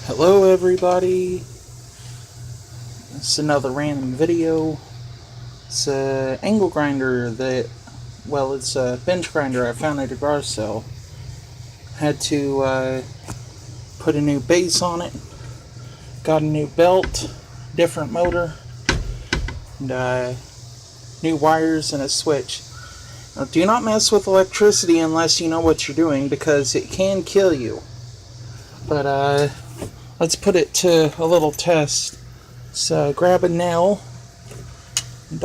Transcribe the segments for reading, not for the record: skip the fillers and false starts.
Hello everybody, it's another random video. It's an angle grinder it's a bench grinder I found at a garage sale. Had to put a new base on it, got a new belt, different motor, and new wires and a switch. Now, do not mess with electricity unless you know what you're doing, because it can kill you. But let's put it to a little test. So grab a nail and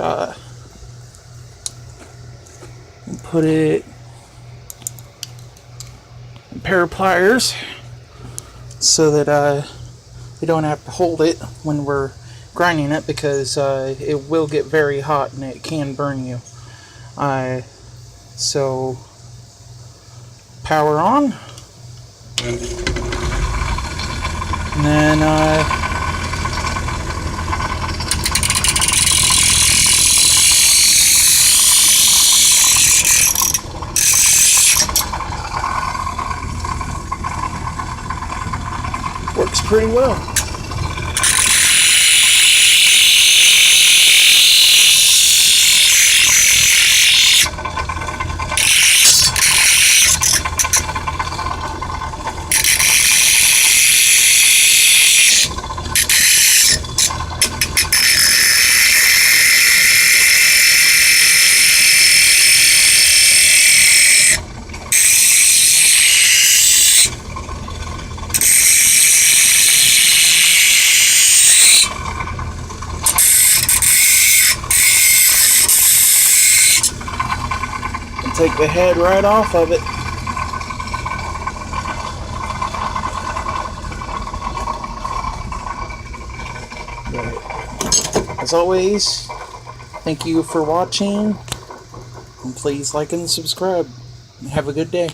put it in a pair of pliers so that we don't have to hold it when we're grinding it, because it will get very hot and it can burn you. So power on, and then works pretty well. Take the head right off of it. As always, thank you for watching, and please like and subscribe. Have a good day.